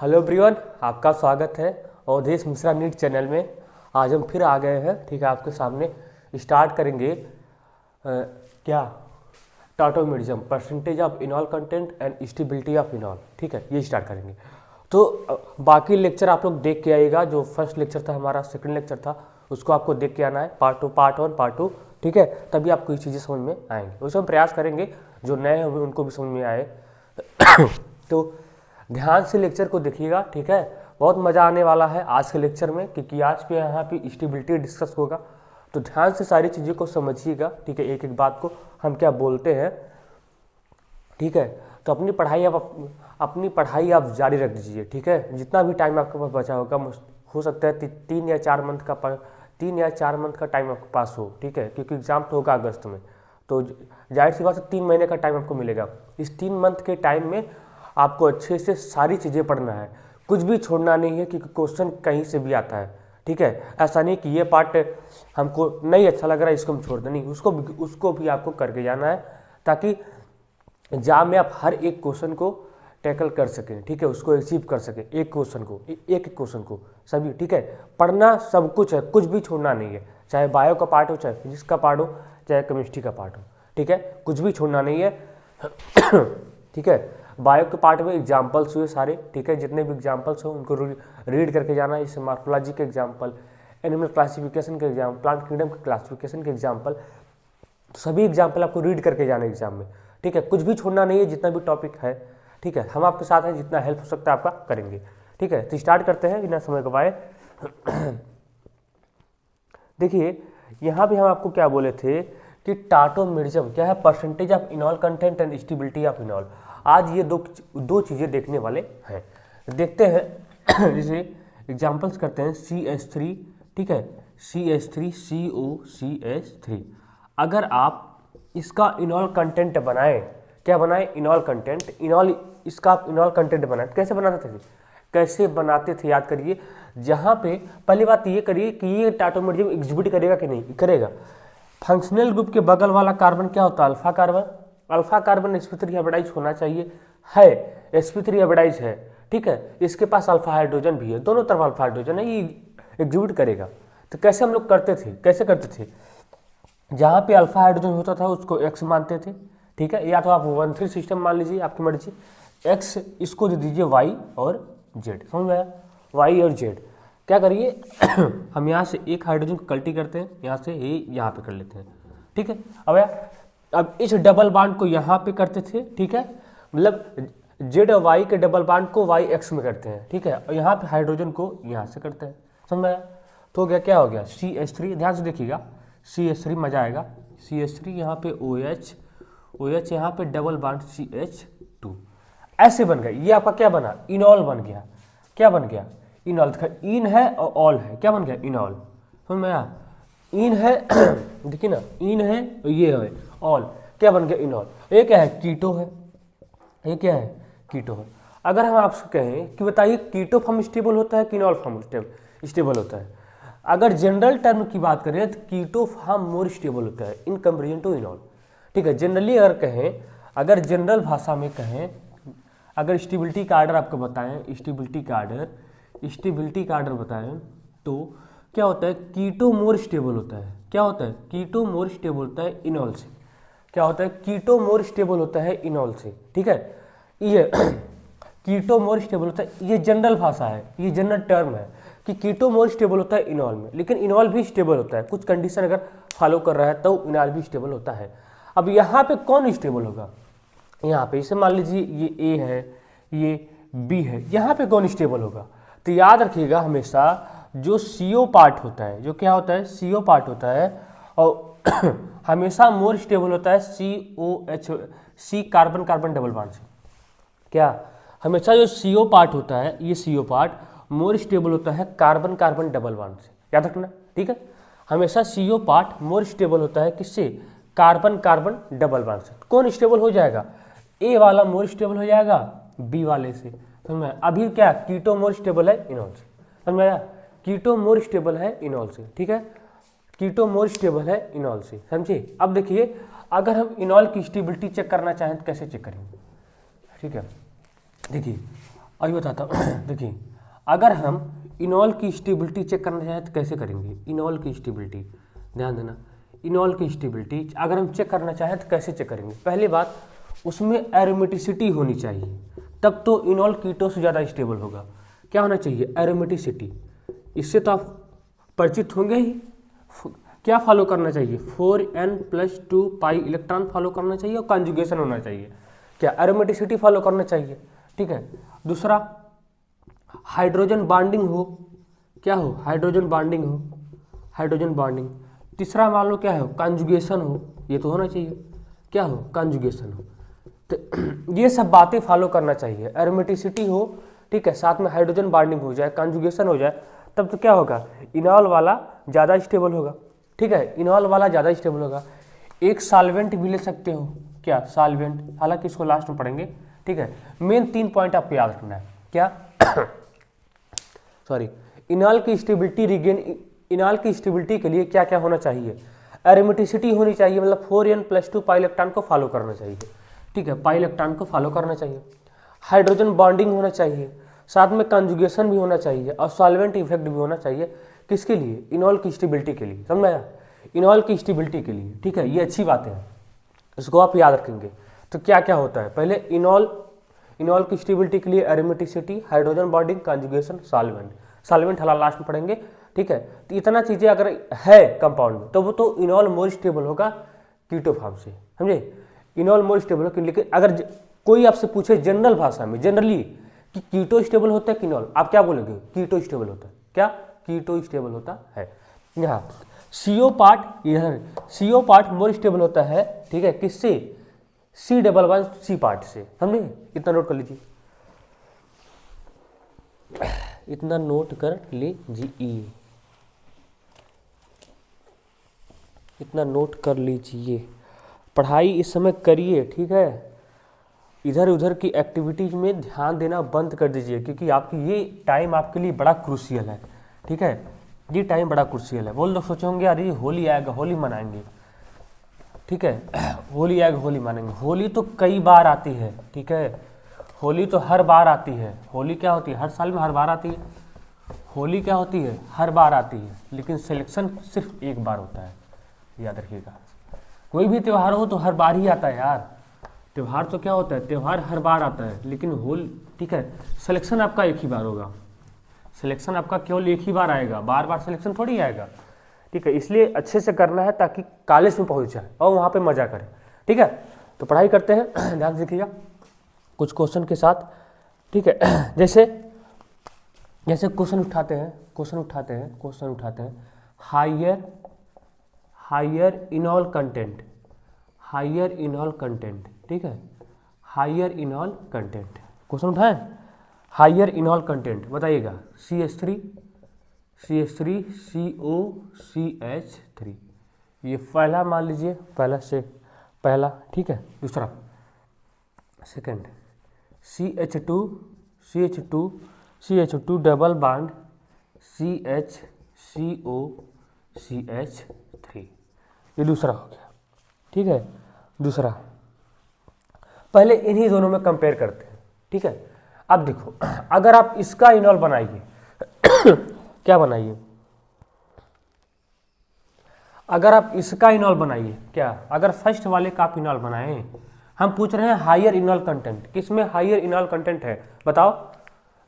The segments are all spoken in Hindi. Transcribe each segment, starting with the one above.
हेलो एवरीवन, आपका स्वागत है अवधेश मिश्रा नीट चैनल में। आज हम फिर आ गए हैं, ठीक है। आपके सामने स्टार्ट करेंगे क्या tautomerism, percentage of enol content and stability of enol, ठीक है, ये स्टार्ट करेंगे। तो बाकी लेक्चर आप लोग देख के आइएगा। जो फर्स्ट लेक्चर था हमारा, सेकंड लेक्चर था, उसको आपको देख के आना है, पार्ट 1, पार्ट 2, ठीक है। तभी आपको ये चीज़ें समझ में आएंगी। उसमें हम प्रयास करेंगे जो नए होंगे उनको भी समझ में आए। तो ध्यान से लेक्चर को देखिएगा, ठीक है। बहुत मज़ा आने वाला है आज के लेक्चर में, क्योंकि आज पे यहाँ पे स्टेबिलिटी डिस्कस होगा। तो ध्यान से सारी चीज़ों को समझिएगा, ठीक है। एक एक बात को हम क्या बोलते हैं, ठीक है। तो अपनी पढ़ाई आप जारी रख दीजिए, ठीक है। जितना भी टाइम आपके पास बचा होगा, हो सकता है 3 या 4 मंथ का टाइम आपके पास हो, ठीक है, क्योंकि एग्जाम तो होगा अगस्त में। तो जाहिर सी बात है 3 महीने का टाइम आपको मिलेगा। इस 3 मंथ के टाइम में आपको अच्छे से सारी चीज़ें पढ़ना है, कुछ भी छोड़ना नहीं है, क्योंकि क्वेश्चन कहीं से भी आता है, ठीक है। ऐसा नहीं कि ये पार्ट हमको नहीं अच्छा लग रहा है इसको हम छोड़ दें, नहीं, उसको भी आपको करके जाना है, ताकि एग्जाम में आप हर एक क्वेश्चन को टैकल कर सकें, ठीक है, उसको अचीव कर सकें। एक क्वेश्चन को सभी, ठीक है। पढ़ना सब कुछ है, कुछ भी छोड़ना नहीं है, चाहे बायो का पार्ट हो, चाहे फिजिक्स का पार्ट हो, चाहे केमिस्ट्री का पार्ट हो, ठीक है, कुछ भी छोड़ना नहीं है। ठीक है। बायो के पार्ट में एग्जाम्पल्स हुए सारे, ठीक है, जितने भी एग्जाम्पल्स हो उनको रीड करके जाना है। जैसे मार्फोलॉजी के एग्जाम्पल, एनिमल क्लासिफिकेशन के एग्जाम, प्लांट किंगडम के क्लासिफिकेशन के एग्जाम्पल, सभी एग्जाम्पल आपको रीड करके जाना है एग्जाम में, ठीक है। कुछ भी छोड़ना नहीं है, जितना भी टॉपिक है, ठीक है। हम आपके साथ हैं, जितना हेल्प हो सकता है आपका करेंगे, ठीक है। तो स्टार्ट करते हैं बिना समय गवाए। देखिए, यहाँ भी हम आपको क्या बोले थे कि टाटोमेरिज्म क्या है, percentage of enol content and stability of इनॉल। आज ये दो चीज़ें देखने वाले हैं। देखते हैं, जैसे एग्जाम्पल्स करते हैं। CH3, ठीक है, CH3 COCH3। अगर आप इसका इनॉल कंटेंट बनाएं, क्या बनाएं, इनॉल कंटेंट, इसका आप इनॉल कंटेंट बनाएं। कैसे बनाते थे याद करिए। जहाँ पे पहली बात ये करिए कि ये टाटोमेरिज्म एग्जिबिट करेगा कि नहीं करेगा। फंक्शनल ग्रुप के बगल वाला कार्बन क्या होता है, अल्फा कार्बन sp3 हाइब्रिडाइज होना चाहिए, है sp3 हाइब्रिडाइज है, ठीक है। इसके पास अल्फा हाइड्रोजन भी है, दोनों तरफ अल्फा हाइड्रोजन है, ये एग्जिबिट करेगा। तो कैसे हम लोग करते थे, जहाँ पे अल्फा हाइड्रोजन होता था उसको x मानते थे, ठीक है, या तो आप 1-3 सिस्टम मान लीजिए, आपकी मर्जी। x इसको दे दीजिए y और z, समझ में आया, y और z। क्या करिए, हम यहाँ से एक हाइड्रोजन को कल्टी करते हैं, यहाँ से ये यहाँ पे कर लेते हैं, ठीक है। अब इस डबल बांड को यहाँ पे करते थे, ठीक है, मतलब z और y के डबल बांड को y x में करते हैं, ठीक है, और यहाँ पे हाइड्रोजन को यहाँ से करते हैं, समझ में आया। तो हो गया, क्या हो गया, CH3। ध्यान से देखिएगा, CH3 मजा आएगा, CH3 यहाँ पे OH यहाँ पे डबल बांड CH2, ऐसे बन गया। ये आपका क्या बना, इनॉल बन गया। क्या बन गया, इनॉल। इन है और ऑल है, क्या बन गया, इनॉल, समझ में आया। इन है, देखिए ना, इन है और ये है ऑल, क्या बन गया, इनॉल। ये क्या है, कीटो है, ये क्या है, कीटो है। अगर हम आपसे कहें कि बताइए कीटो फॉर्म स्टेबल होता है कि इनॉल फॉर्म स्टेबल होता है, अगर जनरल टर्म की बात करें तो कीटो फॉर्म मोर स्टेबल होता है इन कंपेरिजन टू इनॉल, ठीक है। जनरली अगर कहें, अगर जनरल भाषा में कहें, अगर स्टेबिलिटी का आर्डर आपको बताएं, स्टेबिलिटी का आर्डर बताएं, तो क्या होता है, कीटो मोर स्टेबल होता है। क्या होता है, कीटो मोर स्टेबल होता है इनॉल से। क्या होता है, कीटो मोर स्टेबल होता है इनॉल से, ठीक है। ये कीटो मोर स्टेबल होता है, ये जनरल भाषा है, ये जनरल टर्म है कि कीटो मोर स्टेबल होता है इनॉल में। लेकिन इनॉल भी स्टेबल होता है, कुछ कंडीशन अगर फॉलो कर रहा है तो इनॉल भी स्टेबल होता है। अब यहाँ पे कौन स्टेबल होगा, यहाँ पे इसे मान लीजिए ये A है, ये B है, यहाँ पे कौन स्टेबल होगा। तो याद रखिएगा हमेशा, जो CO पार्ट होता है, जो क्या होता है, CO पार्ट होता है, और हमेशा मोर स्टेबल होता है C कार्बन डबल बॉन्ड से। क्या, हमेशा जो CO पार्ट होता है, ये CO पार्ट मोर स्टेबल होता है कार्बन डबल बॉन्ड से, याद रखना, ठीक है। हमेशा CO पार्ट मोर स्टेबल होता है किससे, कार्बन डबल बॉन्ड से। कौन स्टेबल हो जाएगा, A वाला मोर स्टेबल हो जाएगा B वाले से, समझ में। अभी क्या, कीटो मोर स्टेबल है इनॉल से, समझ में आया, कीटो मोर स्टेबल है इनॉल से, ठीक है, कीटो मोर स्टेबल है इनॉल से, समझिए। अब देखिए, अगर हम इनॉल की स्टेबिलिटी चेक करना चाहें तो कैसे चेक करेंगे, ठीक है। देखिए, अभी बताता हूँ देखिए, अगर हम इनॉल की स्टेबिलिटी चेक करना चाहें तो कैसे करेंगे? इनॉल की स्टेबिलिटी, ध्यान देना, इनॉल की स्टेबिलिटी अगर हम चेक करना चाहें तो कैसे चेक करेंगे? पहली बात, उसमें एरोमेटिसिटी होनी चाहिए, तब तो इनॉल कीटो से ज़्यादा स्टेबल होगा। क्या होना चाहिए? एरोमेटिसिटी। इससे तो आप परिचित होंगे ही। क्या फॉलो करना चाहिए? 4n+2 पाई इलेक्ट्रॉन फॉलो करना चाहिए और कॉन्जुगेशन होना चाहिए। क्या? एरोमेटिसिटी फॉलो करना चाहिए, ठीक है। दूसरा, हाइड्रोजन बॉन्डिंग हो, क्या हो? हाइड्रोजन बॉन्डिंग हो, हाइड्रोजन बॉन्डिंग। तीसरा मान लो क्या हो? कॉन्जुगेशन हो, ये तो होना चाहिए। क्या हो? कॉन्जुगेशन हो। तो ये सब बातें फॉलो करना चाहिए। एरोमेटिसिटी हो, ठीक है, साथ में हाइड्रोजन बॉन्डिंग हो जाए, कॉन्जुगेशन हो जाए, तब तो क्या होगा? इनॉल वाला ज़्यादा स्टेबल होगा, ठीक है, इनॉल वाला ज़्यादा स्टेबल होगा। एक सॉल्वेंट भी ले सकते हो, क्या? सॉल्वेंट, हालांकि इसको लास्ट में पढ़ेंगे, ठीक है। मेन 3 पॉइंट आपको याद रखना है। क्या? सॉरी, इनॉल की स्टेबिलिटी रिगेन, इनॉल की स्टेबिलिटी के लिए क्या क्या होना चाहिए? एरोमेटिसिटी होनी चाहिए, मतलब 4n+2 पाई इलेक्ट्रॉन को फॉलो करना चाहिए, ठीक है, पाई इलेक्ट्रॉन को फॉलो करना चाहिए। हाइड्रोजन बॉन्डिंग होना चाहिए, साथ में कंजुगेशन भी होना चाहिए और सॉल्वेंट इफेक्ट भी होना चाहिए। किसके लिए? इनॉल की स्टेबिलिटी के लिए, समझाया? इनॉल की स्टेबिलिटी के लिए, ठीक है। ये अच्छी बातें हैं, इसको आप याद रखेंगे। तो क्या क्या होता है? पहले इनॉल की स्टेबिलिटी के लिए aromaticity, hydrogen bonding, conjugation, solvent. Solvent हालांकि लास्ट में पढ़ेंगे, ठीक है। तो इतना चीज़ें अगर है कंपाउंड में तो वो तो इनॉल मोर स्टेबल होगा कीटो फॉर्म से, समझे? इनॉल मोर स्टेबल होगा। लेकिन अगर कोई आपसे पूछे जनरल भाषा में, जनरली, कि कीटो स्टेबल होता है कि इनॉल, आप क्या बोलोगे? कीटो स्टेबल होता है। क्या? कीटो स्टेबल होता है। यहाँ CO पार्ट, इधर CO पार्ट मोर स्टेबल होता है, ठीक है, किससे? C+1 पार्ट से, समझे? इतना नोट कर लीजिए, इतना नोट कर लीजिए, इतना नोट कर लीजिए। पढ़ाई इस समय करिए, ठीक है। इधर उधर की एक्टिविटीज में ध्यान देना बंद कर दीजिए, क्योंकि आपकी ये टाइम आपके लिए बड़ा क्रूशियल है, ठीक है। ये टाइम बड़ा क्रूशियल है। वो लोग सोचे होंगे यार ये होली आएगा, होली मनाएंगे, ठीक है, होली आएगा, होली मनाएंगे। होली तो कई बार आती है, ठीक है, होली तो हर बार आती है। होली क्या होती है? हर साल में हर बार आती है। होली क्या होती है? हर बार आती है, लेकिन सिलेक्शन सिर्फ एक बार होता है, याद रखिएगा। कोई भी त्यौहार हो तो हर बार ही आता है यार। त्यौहार तो क्या होता है? त्यौहार हर बार आता है, लेकिन होली, ठीक है, सिलेक्शन आपका एक ही बार होगा। सिलेक्शन आपका केवल एक ही बार आएगा, बार बार सिलेक्शन थोड़ी आएगा, ठीक है। इसलिए अच्छे से करना है ताकि कॉलेज में पहुंच जाए और वहाँ पे मजा करें, ठीक है। तो पढ़ाई करते हैं, ध्यान से देखिएगा कुछ क्वेश्चन के साथ, ठीक है। जैसे क्वेश्चन उठाते हैं, हायर इनॉल कंटेंट, ठीक है, हायर इनॉल कंटेंट क्वेश्चन उठाएं। हायर इनॉल कंटेंट बताइएगा। CH3 COCH3, ये पहला मान लीजिए, पहला, ठीक है। दूसरा, second, CH2 double bond CHCOCH3, ये दूसरा हो गया, ठीक है। दूसरा, पहले इन्हीं दोनों में कंपेयर करते हैं, ठीक है। अब देखो, अगर आप इसका इनॉल बनाइए क्या बनाइए? अगर आप इसका इनॉल बनाइए, क्या? अगर फर्स्ट वाले का आप इनॉल बनाएं, हम पूछ रहे हैं हायर इनॉल कंटेंट, किसमें हायर इनॉल कंटेंट है? बताओ,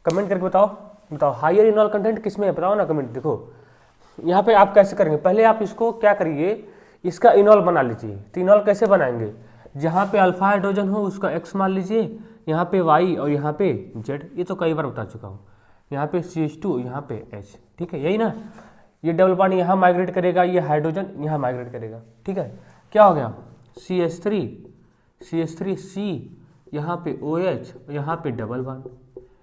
कमेंट करके बताओ हायर इनॉल कंटेंट किसमें है? बताओ ना, कमेंट। देखो यहाँ पे आप कैसे करेंगे, पहले आप इसको क्या करिए, इसका इनॉल बना लीजिए। तो इनॉल कैसे बनाएंगे? जहाँ पे अल्फा हाइड्रोजन हो उसका X मान लीजिए, यहाँ पे Y और यहाँ पे Z, ये तो कई बार बता चुका हूँ। यहाँ पे CH2, यहाँ पे H, ठीक है, यही ना। ये डबल बॉन्ड यहाँ माइग्रेट करेगा, ये हाइड्रोजन यहाँ माइग्रेट करेगा, ठीक है। क्या हो गया? CH3C, यहाँ पे OH, यहाँ पे डबल बॉन्ड,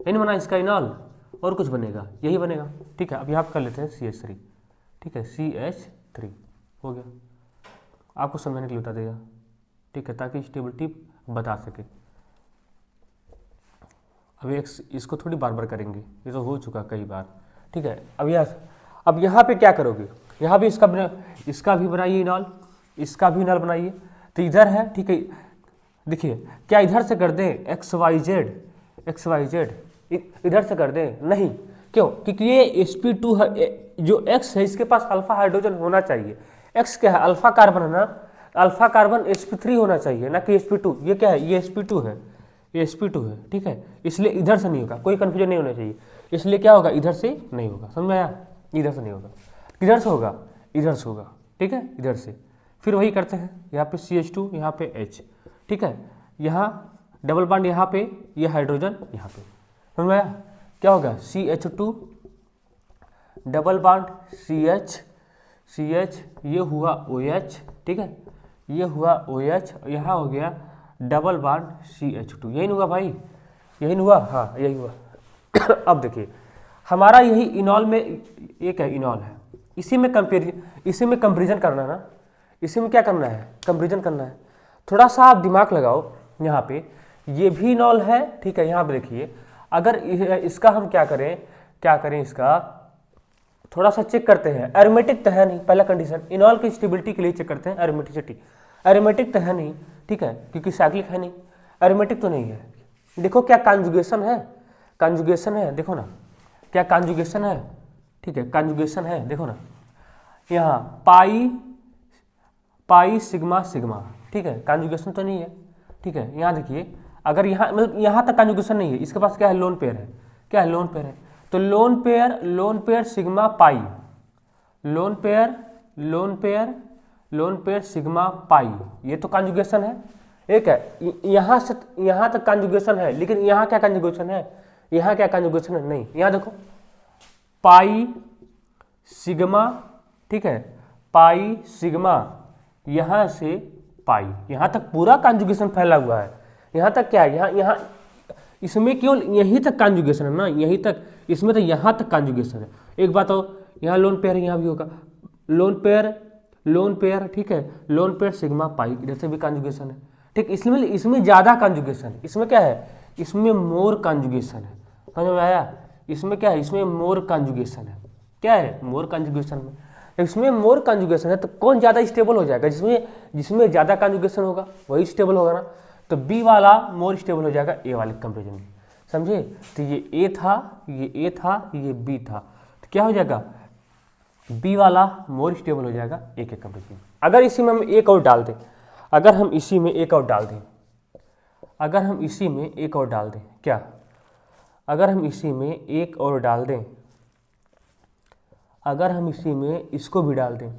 नहीं बना इसका इनॉल, और कुछ बनेगा? यही बनेगा, ठीक है। अब यहाँ कर लेते हैं CH3, ठीक है, CH3 हो गया। आपको समझाने के लिए बता देगा, ठीक है, ताकि स्टेबिलिटी बता सके। अभी इसको थोड़ी बार बार करेंगे, ये तो हो चुका कई बार, ठीक है। अब यहाँ पे क्या करोगे? यहाँ भी इसका भी बनाइए इनॉल, इसका भी इनॉल बनाइए। तो इधर है, ठीक है, देखिए क्या इधर से कर दें XYZ, इधर से कर दें, नहीं, क्यों? क्योंकि ये sp2 है, जो x है इसके पास अल्फा हाइड्रोजन होना चाहिए। x क्या है? अल्फा कार्बन है ना, अल्फा कार्बन sp3 होना चाहिए ना कि sp2। ये क्या है? ये sp2 है, ये sp2 है, ठीक है। इसलिए इधर से नहीं होगा, कोई कंफ्यूजन नहीं होना चाहिए। इसलिए क्या होगा? इधर से नहीं होगा, समझ में आया? इधर से नहीं होगा, किधर से होगा? इधर से होगा, ठीक है, इधर से। फिर वही करते हैं, यहाँ पे CH2, यहाँ पे H, ठीक है, यहाँ डबल बॉन्ड यहाँ पे, ये हाइड्रोजन यहाँ पे, समझ में आया? क्या होगा? CH2 डबल बॉन्ड CH, ये हुआ OH, ठीक है, ये हुआ OH, यहाँ हो गया डबल बॉन्ड CH2। यही हुआ भाई, यही हुआ, हाँ यही हुआ। अब देखिए हमारा यही इनॉल में एक है, इनॉल है, इसी में कंपेरिजन करना है ना, इसी में क्या करना है? कंपेरिजन करना है। थोड़ा सा आप दिमाग लगाओ, यहाँ पे ये भी इनॉल है, ठीक है, यहाँ पे देखिए, अगर इसका हम क्या करें इसका थोड़ा सा चेक करते हैं। एरोमेटिक तो है नहीं, पहला कंडीशन, इनॉल की स्टेबिलिटी के लिए चेक करते हैं एरोमेटिसिटी। एरोमेटिक तो है नहीं, ठीक है, क्योंकि साइक्लिक है नहीं, एरोमेटिक तो नहीं है। देखो क्या कॉन्जुगेशन है, कॉन्जुगेशन है, देखो ना क्या कॉन्जुगेशन है, ठीक है, कॉन्जुगेशन है, देखो ना यहाँ पाई सिग्मा सिग्मा, ठीक है, कॉन्जुगेशन तो नहीं है, ठीक है। यहाँ देखिए, अगर यहाँ मतलब यहाँ तक कॉन्जुगेशन नहीं है, इसके पास क्या है? लोन पेयर है, क्या है? लोन पेयर है। तो lone pair sigma pi, lone pair sigma pi, ये तो कॉन्जुगेशन है, एक है। यहाँ से यहाँ तक कॉन्जुगेशन है, लेकिन यहाँ क्या कॉन्जुगेशन है? यहाँ क्या कॉन्जुगेशन है? नहीं। यहाँ देखो पाई सिग्मा, ठीक है, पाई सिग्मा, यहाँ से पाई, यहाँ तक पूरा कॉन्जुगेशन फैला हुआ है। यहाँ तक क्या है? यहाँ इसमें केवल यहीं तक कॉन्जुगेशन है ना, यहीं तक, इसमें तो यहाँ तक कॉन्जुगेशन है। एक बात हो, यहाँ लोन पेयर, यहाँ भी होगा लोन पेयर, ठीक है, लोन पेयर सिग्मा पाई, इधर से भी कॉन्जुगेशन है, ठीक। इसमें ज़्यादा कॉन्जुगेशन है, इसमें क्या है? इसमें मोर कॉन्जुगेशन है, समझ में आया? इसमें क्या है? इसमें मोर कॉन्जुगेशन है, क्या है? मोर कॉन्जुगेशन में, इसमें मोर कॉन्जुगेशन है, तो कौन ज़्यादा स्टेबल हो जाएगा? जिसमें ज़्यादा कॉन्जुगेशन होगा वही स्टेबल होगा ना, तो बी वाला मोर स्टेबल हो जाएगा ए वाले कंपेरिजन में, समझे? तो ये ए था, ये बी था, तो क्या हो जाएगा? बी वाला मोर स्टेबल हो जाएगा ए के कंपेरिजन में। अगर इसी में हम एक और डाल दें, अगर हम इसी में एक और डाल दें, क्या? अगर हम इसी में एक और डाल दें, अगर हम इसी में इसको भी डाल दें,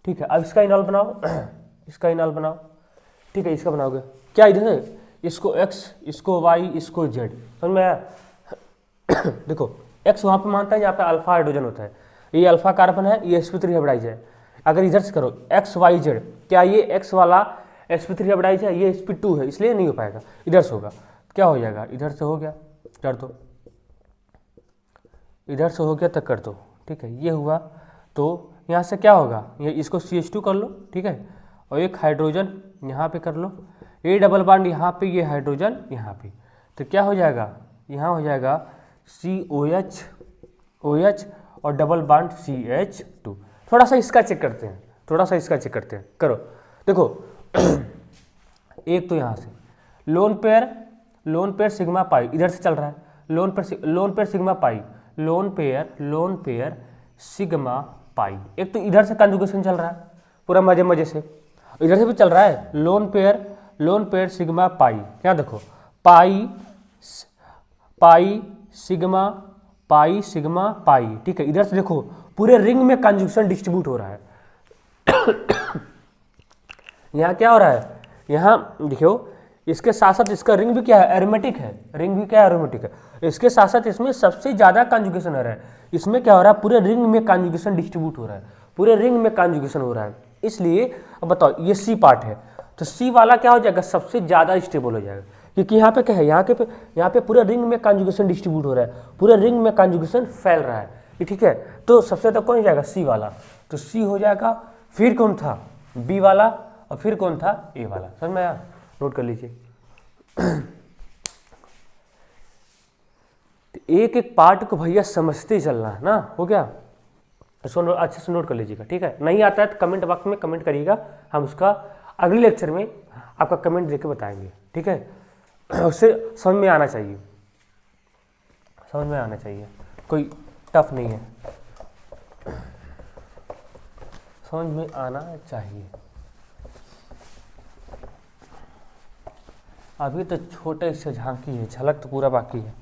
ठीक है। अब इसका इनॉल बनाओ, इसका इनॉल बनाओ, ठीक है, इसका बनाओगे क्या? इधर है इसको x, इसको y, इसको z, समझ में आया? देखो x वहाँ पे मानता है जहाँ पे अल्फा हाइड्रोजन होता है, ये अल्फा कार्बन है, ये sp3 हाइब्रिडाइज है। अगर इधर से करो x y z, क्या ये x वाला sp3 हाइब्रिडाइज है? ये sp2 है, इसलिए नहीं हो पाएगा, इधर से होगा। क्या हो जाएगा? इधर से हो गया, कर दो, इधर से हो गया तो कर दो, ठीक है, ये हुआ। तो यहाँ से क्या होगा? ये इसको CH2 कर लो, ठीक है, और एक हाइड्रोजन यहाँ पे कर लो, ये डबल बॉन्ड यहाँ पे, ये हाइड्रोजन यहाँ पे, तो क्या हो जाएगा? यहाँ हो जाएगा COH और डबल बॉन्ड CH2। थोड़ा सा इसका चेक करते हैं, करो, देखो एक तो यहाँ से लोन पेयर सिग्मा पाई इधर से चल रहा है, lone pair sigma pi, lone pair sigma pi, एक तो इधर से कॉन्जुगेशन चल रहा है पूरा मजे से, इधर से भी चल रहा है लोन पेयर सिग्मा पाई। क्या देखो पाई सिग्मा पाई, ठीक है। इधर से देखो पूरे रिंग में कॉन्जुगेशन डिस्ट्रीब्यूट हो रहा है। यहाँ क्या हो रहा है? यहाँ देखो इसके साथ साथ इसका रिंग भी क्या है? एरोमेटिक है, एरोमेटिक है। इसके साथ साथ इसमें सबसे ज़्यादा कॉन्जुगेशन हो रहा है। इसमें क्या हो रहा है? पूरे रिंग में कॉन्जुगेशन डिस्ट्रीब्यूट हो रहा है, पूरे रिंग में कॉन्जुगेशन हो रहा है। इसलिए अब बताओ, ये सी पार्ट है, तो सी वाला क्या हो जाएगा? सबसे ज़्यादा स्टेबल हो जाएगा, क्योंकि यहाँ पे क्या है? यहाँ पे पूरे रिंग में कॉन्जुगेशन डिस्ट्रीब्यूट हो रहा है, पूरे रिंग में कॉन्जुगेशन फैल रहा है, ठीक है। तो सबसे ज़्यादा कौन हो जाएगा? सी वाला, तो सी हो जाएगा। फिर कौन था? बी वाला, और फिर कौन था? ए वाला। समझ में आया? नोट कर लीजिए। एक एक पार्ट को भैया समझते ही चलना है ना, हो गया? इसको अच्छे से नोट कर लीजिएगा, ठीक है। नहीं आता है तो कमेंट बॉक्स में कमेंट करिएगा, हम उसका अगले लेक्चर में आपका कमेंट देके बताएंगे, ठीक है। उससे समझ में आना चाहिए। समझ में आना चाहिए, कोई टफ नहीं है, समझ में आना चाहिए। अभी तो छोटे से झांकी है, झलक तो पूरा बाकी है।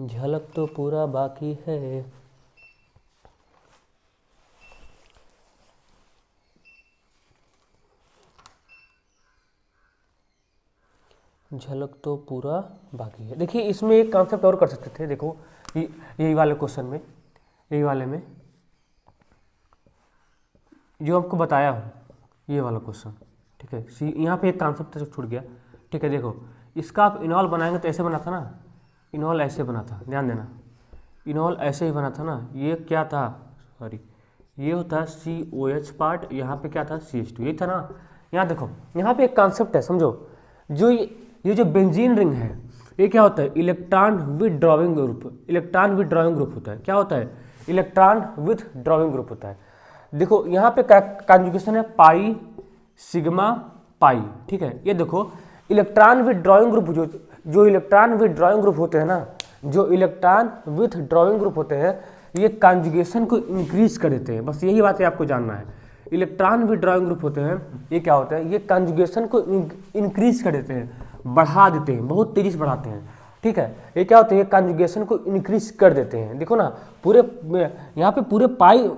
झलक तो पूरा बाकी है। झलक तो पूरा बाकी है। देखिए इसमें एक कॉन्सेप्ट और कर सकते थे। देखो यही वाले क्वेश्चन में, यही वाले में जो आपको बताया हूँ, ये वाला क्वेश्चन, ठीक है। यहाँ पे एक कॉन्सेप्ट तो छूट गया, ठीक है। देखो इसका आप इनॉल बनाएंगे तो ऐसे बना था ना, इनॉल ऐसे बना था, ध्यान देना, इनॉल ऐसे ही बना था ना। ये क्या था, सॉरी, ये होता COH पार्ट, यहाँ पे क्या था CH2, यही था ना। यहाँ देखो, यहाँ पे एक कॉन्सेप्ट है, समझो। जो ये जो बेंजीन रिंग है, ये क्या होता है, electron withdrawing group, electron withdrawing group होता है। क्या होता है, इलेक्ट्रॉन विथड्रॉइंग ग्रुप होता है। देखो यहाँ पे कॉन्जुगेशन है पाई सिग्मा पाई, ठीक है। ये देखो इलेक्ट्रॉन विथड्रॉइंग ग्रुप, जो इलेक्ट्रॉन विथड्रॉइंग ग्रुप होते हैं ना, जो इलेक्ट्रॉन विथड्रॉइंग ग्रुप होते हैं, ये कॉन्जुगेशन को इंक्रीज कर देते हैं। बस यही बात है आपको जानना है। इलेक्ट्रॉन विथड्रॉइंग ग्रुप होते हैं, ये क्या होता है, ये कॉन्जुगेशन को इंक्रीज कर देते हैं, बढ़ा देते हैं, बहुत तेजी से बढ़ाते हैं, ठीक है। ये क्या होते हैं, कॉन्जुगेशन को इंक्रीज कर देते हैं। देखो ना पूरे यहाँ पे पूरे पाई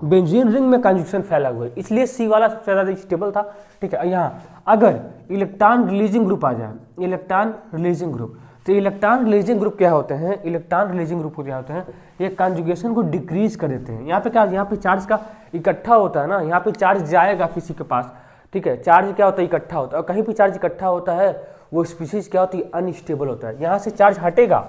बेंजीन रिंग में कॉन्जुगेशन फैला हुआ है, इसलिए C वाला सबसे ज़्यादा स्टेबल था, ठीक है। यहाँ अगर इलेक्ट्रॉन रिलीजिंग ग्रुप आ जाए, इलेक्ट्रॉन रिलीजिंग ग्रुप, तो इलेक्ट्रॉन रिलीजिंग ग्रुप क्या होते हैं, इलेक्ट्रॉन रिलीजिंग ग्रुप क्या होते हैं, ये कॉन्जुगेशन को डिक्रीज कर देते हैं। यहाँ पे क्या, यहाँ पे चार्ज का इकट्ठा होता है ना, यहाँ पे चार्ज जाएगा किसी के पास, ठीक है। चार्ज क्या होता है, इकट्ठा होता है, और कहीं भी चार्ज इकट्ठा होता है वो स्पीशीज क्या होती है, अनस्टेबल होता है। यहाँ से चार्ज हटेगा,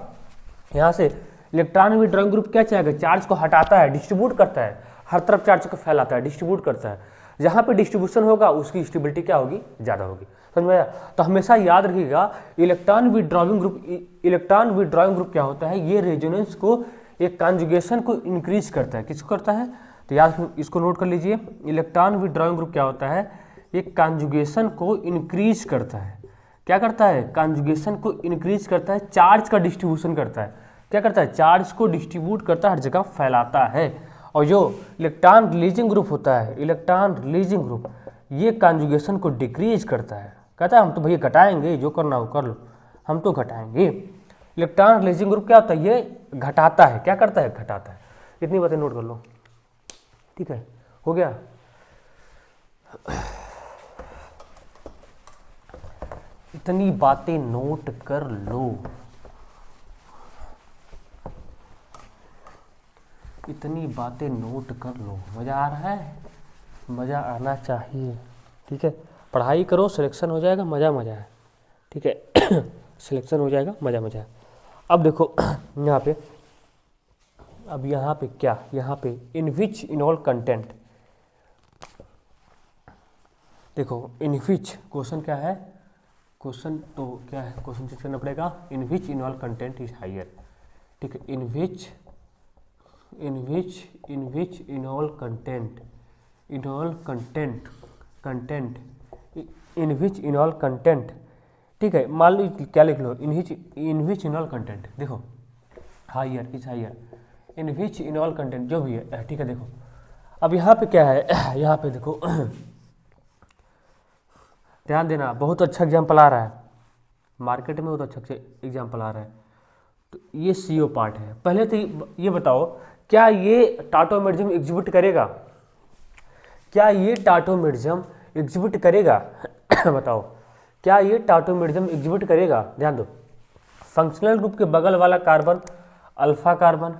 यहाँ से इलेक्ट्रॉन विथड्रॉइंग ग्रुप क्या चाहेगा, चार्ज को हटाता है, डिस्ट्रीब्यूट करता है, हर तरफ चार्ज को फैलाता है, डिस्ट्रीब्यूट करता है। जहाँ पे डिस्ट्रीब्यूशन होगा उसकी स्टेबिलिटी क्या होगी, ज़्यादा होगी, समझ में आया। तो हमेशा याद रखिएगा electron withdrawing group, electron withdrawing group क्या होता है, ये रेजोनेंस को, एक कॉन्जुगेशन को इंक्रीज करता है। किसको करता है, तो याद इसको नोट कर लीजिए, इलेक्ट्रॉन विथड्रॉइंग ग्रुप क्या होता है, ये कॉन्जुगेशन को इंक्रीज करता है। क्या करता है, कॉन्जुगेशन को इंक्रीज करता है, चार्ज का डिस्ट्रीब्यूशन करता है। क्या करता है, चार्ज को डिस्ट्रीब्यूट करता है, हर जगह फैलाता है। और जो इलेक्ट्रॉन रिलीजिंग ग्रुप होता है, इलेक्ट्रॉन रिलीजिंग ग्रुप, ये कॉन्जुगेशन को डिक्रीज करता है। कहता है हम तो भैया घटाएंगे, जो करना हो कर लो, हम तो घटाएंगे। इलेक्ट्रॉन रिलीजिंग ग्रुप क्या होता है, ये घटाता है। क्या करता है, घटाता है। इतनी बातें नोट कर लो, ठीक है, हो गया। इतनी बातें नोट कर लो, इतनी बातें नोट कर लो। मज़ा आ रहा है, मज़ा आना चाहिए, ठीक है। पढ़ाई करो, सिलेक्शन हो जाएगा, मज़ा मज़ा है, ठीक है। सिलेक्शन हो जाएगा, मज़ा मज़ा है। अब देखो यहाँ पे, अब यहाँ पे क्या, यहाँ पे इन विच इनॉल कंटेंट, देखो इन विच, क्वेश्चन क्या है, क्वेश्चन तो क्या है, क्वेश्चन चेक करना पड़ेगा। In which enol content is higher, ठीक है। In which enol content, enol content, content in which enol content, ठीक है। मान लो क्या लिख लो, इन विच इनॉल कंटेंट, देखो higher is higher, in which enol content जो भी है, ठीक है। देखो अब यहाँ पे क्या है, यहाँ पे देखो ध्यान देना, बहुत अच्छा एग्जाम्पल आ रहा है मार्केट में, बहुत अच्छा एग्जाम्पल आ रहा है। तो ये CO पार्ट है। पहले तो ये बताओ, क्या ये टाटोमेरिज्म एग्जिबिट करेगा, क्या ये टाटोमेरिज्म एग्जिबिट करेगा? बताओ, क्या ये टाटोमेरिज्म एग्जिबिट करेगा? ध्यान दो, फंक्शनल ग्रुप के बगल वाला carbon alpha carbon,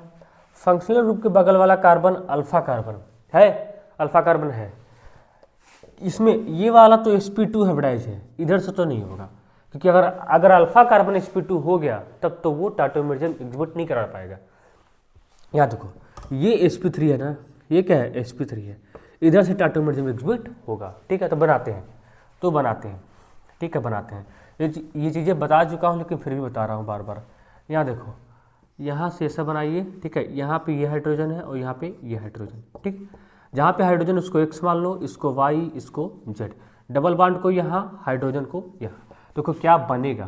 functional group के बगल वाला कार्बन अल्फा कार्बन है, अल्फा कार्बन है। इसमें ये वाला तो sp2 हाइब्रिडाइज है, इधर से तो नहीं होगा, क्योंकि अगर अल्फा कार्बन sp2 हो गया तब तो वो टाटोमेरिज्म एग्जिबिट नहीं करा पाएगा। यहाँ देखो ये sp3 है ना, ये क्या है, sp3 है, इधर से टाटोमेरिज्म एग्जिबिट होगा, ठीक है। तो बनाते हैं, ठीक है, बनाते हैं। ये चीज़ें बता चुका हूँ लेकिन फिर भी बता रहा हूँ बार बार। यहाँ देखो, यहाँ से ऐसा बनाइए, ठीक है। यहाँ पे ये हाइड्रोजन है और यहाँ पे ये हाइड्रोजन, ठीक। जहाँ पे हाइड्रोजन उसको X मान लो, इसको Y, इसको Z, डबल बॉन्ड को यहाँ, हाइड्रोजन को यहाँ। देखो क्या बनेगा,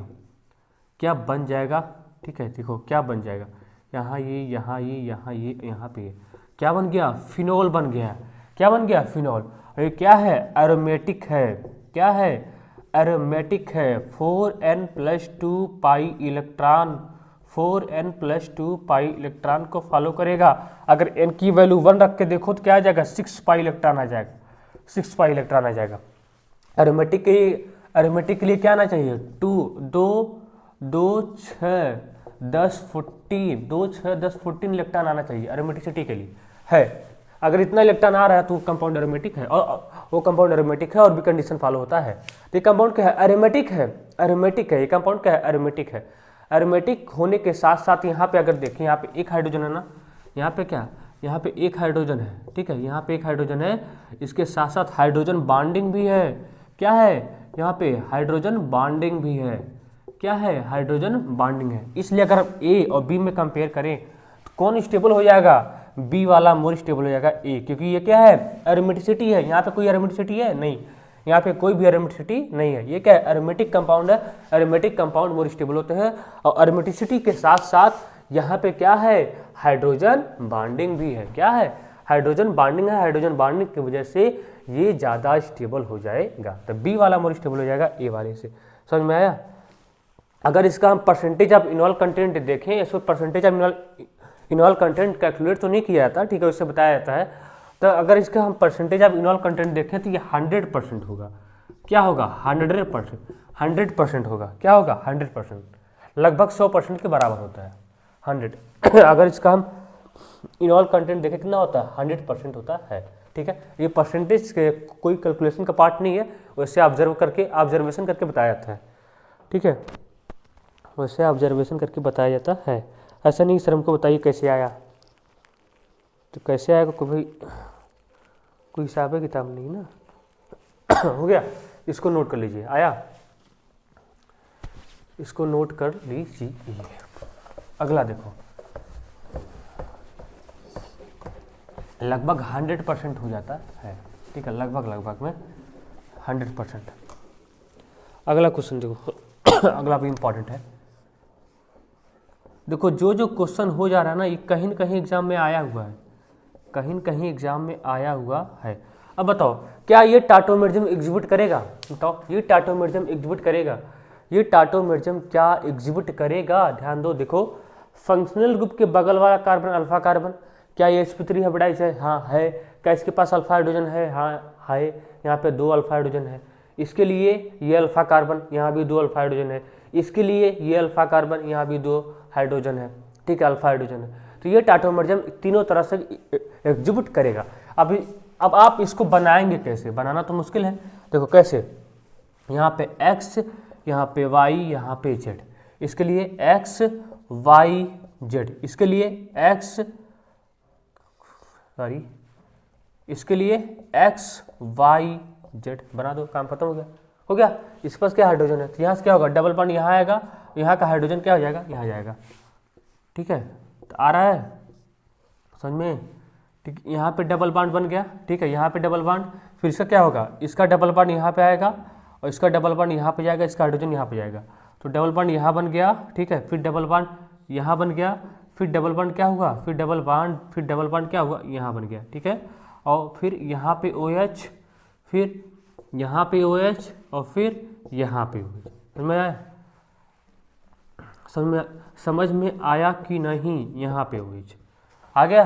क्या बन जाएगा, ठीक है। देखो क्या बन जाएगा, यहाँ ये, यहाँ ये, यहाँ ये, यहाँ पे ये, क्या बन गया, फिनोल बन गया। क्या बन गया, फिनोल। ये क्या है, एरोमेटिक है। क्या है, एरोमेटिक है। 4n+2 pi electron, 4n+2 pi electron को फॉलो करेगा। अगर n की वैल्यू 1 रख के देखो तो क्या आ जाएगा, 6 पाई इलेक्ट्रॉन आ जाएगा, 6 पाई इलेक्ट्रॉन आ जाएगा। एरोमेटिक के लिए क्या आना चाहिए, 2 6 10 14 इलेक्ट्रॉन आना चाहिए एरोमेटिसिटी के लिए है। अगर इतना इलेक्ट्रॉन आ रहा है तो कंपाउंड एरोमेटिक है, और वो कंपाउंड एरोमेटिक है और भी कंडीशन फॉलो होता है। तो ये कंपाउंड क्या है, एरोमेटिक है, एरोमेटिक है। ये कंपाउंड क्या है, एरोमेटिक है। एरोमेटिक होने के साथ साथ यहाँ पे अगर देखें, यहाँ पे एक हाइड्रोजन है ना, यहाँ पे क्या, यहाँ पे एक हाइड्रोजन है, ठीक है, यहाँ पे एक हाइड्रोजन है। इसके साथ साथ हाइड्रोजन बॉन्डिंग भी है। क्या है, यहाँ पे हाइड्रोजन बॉन्डिंग भी है। क्या है, हाइड्रोजन बॉन्डिंग है। इसलिए अगर हम ए और बी में कंपेयर करें तो कौन स्टेबल हो जाएगा, बी वाला मोर स्टेबल हो जाएगा ए, क्योंकि ये क्या है, एरोमेटिसिटी है। यहाँ पे कोई एरोमेटिसिटी है नहीं, यहाँ पे कोई भी एरोमेटिसिटी नहीं है। ये क्या है, एरोमेटिक कंपाउंड है। एरोमेटिक कंपाउंड मोर स्टेबल होते हैं, और एरोमेटिसिटी के साथ साथ यहाँ पे क्या है, हाइड्रोजन बॉन्डिंग भी है। क्या है, हाइड्रोजन बॉन्डिंग है। हाइड्रोजन बॉन्डिंग की वजह से ये ज़्यादा स्टेबल हो जाएगा, तो बी वाला मोर स्टेबल हो जाएगा ए वाले से। समझ में आया। अगर इसका हम परसेंटेज ऑफ इनॉल कंटेंट देखें, इसको percentage of enol content calculate तो नहीं किया जाता, ठीक है, उससे बताया जाता है। तो अगर इसका हम परसेंटेज ऑफ इनॉल कंटेंट देखें तो ये 100% होगा। क्या होगा, 100% होगा। क्या होगा, 100%, लगभग 100% के बराबर होता है 100। अगर इसका हम इनॉल कंटेंट देखें कितना होता है, 100% होता है, ठीक है। ये परसेंटेज के कोई कैलकुलेशन का पार्ट नहीं है, वैसे ऑब्जर्वेशन करके बताया जाता है, ठीक है, वैसे ऑब्जर्वेशन करके बताया जाता है। ऐसा नहीं सर हमको बताइए कैसे आया, तो कैसे आएगा, कोई हिसाब है किताब नहीं ना। हो गया, इसको नोट कर लीजिए, आया, इसको नोट कर लीजिए। अगला देखो, लगभग 100% हो जाता है, ठीक है, लगभग में 100%। अगला क्वेश्चन देखो, अगला भी इम्पॉर्टेंट है। देखो जो क्वेश्चन हो जा रहा है ना, ये कहीं न कहीं एग्जाम में आया हुआ है, कहीं न कहीं एग्जाम में आया हुआ है। अब बताओ, क्या ये टाटोमेरिज्म एग्जिबिट करेगा, बताओ, ये टाटोमेरिज्म एग्जिबिट करेगा, ये टाटोमेरिज्म क्या एग्जिबिट करेगा, ध्यान दो। देखो, फंक्शनल ग्रुप के बगल वाला कार्बन अल्फा कार्बन, क्या ये sp3 हाइब्रिडाइज है, हाँ है। क्या इसके पास अल्फा हाइड्रोजन है, हाँ है, यहाँ पे 2 अल्फा हाइड्रोजन है। इसके लिए ये अल्फा कार्बन, यहाँ भी 2 अल्फा हाइड्रोजन है। इसके लिए ये अल्फा कार्बन, यहाँ भी 2 हाइड्रोजन है, ठीक है, अल्फा हाइड्रोजन है। तो ये टाटोमेरिज्म तीनों तरह से एग्जिबिट करेगा। अब आप इसको बनाएंगे कैसे, बनाना तो मुश्किल है। देखो कैसे, यहाँ पे x, यहाँ पे y, यहाँ पे z। इसके लिए x y z, इसके लिए इसके लिए x y z बना दो, काम खत्म हो गया। हो गया, इस पास क्या हाइड्रोजन है, तो यहाँ से क्या होगा, डबल बॉन्ड यहाँ आएगा, यहाँ का हाइड्रोजन क्या हो जाएगा, यहाँ जाएगा, ठीक है। तो आ रहा है समझ में, ठीक, यहाँ पे डबल बॉन्ड बन गया, ठीक है, यहाँ पे डबल बॉन्ड, फिर इसका क्या होगा, इसका डबल बॉन्ड यहाँ पे आएगा, और इसका डबल बॉन्ड यहाँ पे जाएगा, इसका हाइड्रोजन यहाँ पे जाएगा। तो डबल बॉन्ड यहाँ बन गया, ठीक है, फिर डबल बॉन्ड यहाँ बन गया, फिर डबल बॉन्ड क्या हुआ, फिर डबल बॉन्ड क्या हुआ, यहाँ बन गया, ठीक है। और फिर यहाँ पे OH, फिर यहाँ पे OH, और फिर यहाँ पे OH। समझ में आया, समझ में आया कि नहीं, यहाँ पे OH आ गया,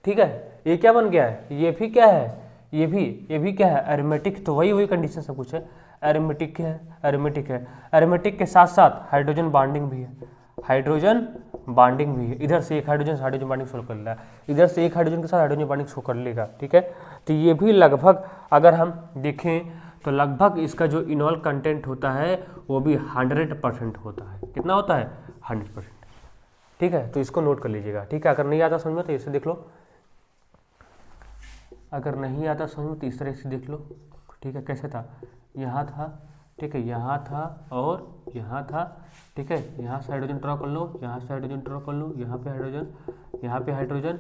ठीक है। ये क्या बन गया है, ये भी क्या है, ये भी क्या है, एरोमेटिक। तो वही कंडीशन सब कुछ है, एरोमेटिक है, एरोमेटिक के साथ साथ हाइड्रोजन बॉन्डिंग भी है, हाइड्रोजन बॉन्डिंग भी है। इधर से एक हाइड्रोजन से हाइड्रोजन बॉन्डिंग शो कर रहा है, इधर से एक हाइड्रोजन के साथ हाइड्रोजन बॉन्डिंग शो कर लेगा, ठीक है। तो ये भी लगभग अगर हम देखें तो लगभग इसका जो इनॉल कंटेंट होता है वो भी 100% होता है। कितना होता है, 100%, ठीक है। तो इसको नोट कर लीजिएगा, ठीक है। अगर नहीं आता समझ में तो इसे देख लो, अगर नहीं आता समझ में तो इस तरह से देख लो, ठीक है। कैसे था, यहाँ था, ठीक है, यहाँ था और यहाँ था, ठीक है। यहाँ से हाइड्रोजन ड्रॉ कर लो, यहाँ से हाइड्रोजन ड्रॉ कर लो, यहाँ पे हाइड्रोजन, यहाँ पे हाइड्रोजन,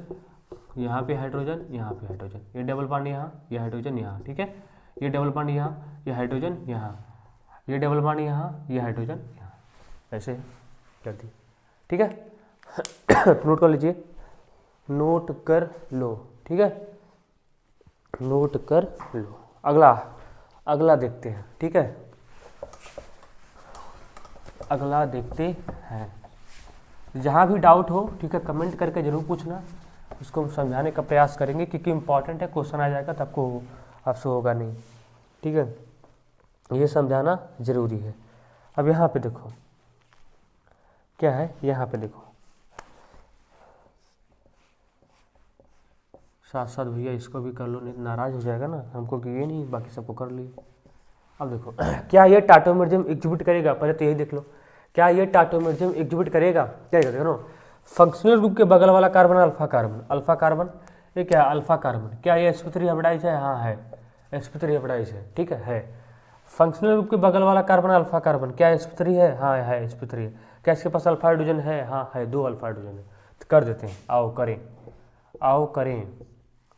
यहाँ पे हाइड्रोजन, यहाँ पे हाइड्रोजन, ये डबल बॉन्ड यहाँ, ये हाइड्रोजन यहाँ, ठीक है। ये डबल बॉन्ड यहाँ, ये हाइड्रोजन यहाँ, ये डबल बॉन्ड यहाँ, ये हाइड्रोजन यहाँ, ऐसे कर दिए। ठीक है नोट कर लीजिए, नोट कर लो। ठीक है, नोट कर लो। अगला देखते हैं। ठीक है, अगला देखते हैं। जहाँ भी डाउट हो, ठीक है, कमेंट करके जरूर पूछना, उसको हम समझाने का प्रयास करेंगे, क्योंकि इम्पॉर्टेंट है, क्वेश्चन आ जाएगा तो आपको आपसे होगा नहीं। ठीक है, ये समझाना जरूरी है। अब यहाँ पे देखो क्या है, यहाँ पे देखो साथ साथ भैया इसको भी कर लो, नहीं नाराज हो जाएगा ना हमको कि ये नहीं बाकी सबको कर लिए। अब देखो क्या ये टाटोमेरिज्म एग्जिबिट करेगा, पहले तो यही देख लो, क्या ये टाटोमेरिज्म एग्जिबिट करेगा? क्या देखो, फंक्शनल ग्रुप के बगल वाला carbon alpha carbon, alpha carbon ये क्या है, अल्फा कार्बन, क्या ये sp3 हाइब्रिडाइज है? हाँ है, sp3 हाइब्रिडाइज है। ठीक है। फंक्शनल ग्रुप के बगल वाला कार्बन अल्फा कार्बन, क्या sp3 है? हाँ है, sp3 है। क्या इसके पास अल्फा हाइड्रोजन है? हाँ है, 2 अल्फा हाइड्रोजन है। तो कर देते हैं, आओ करें, आओ करें,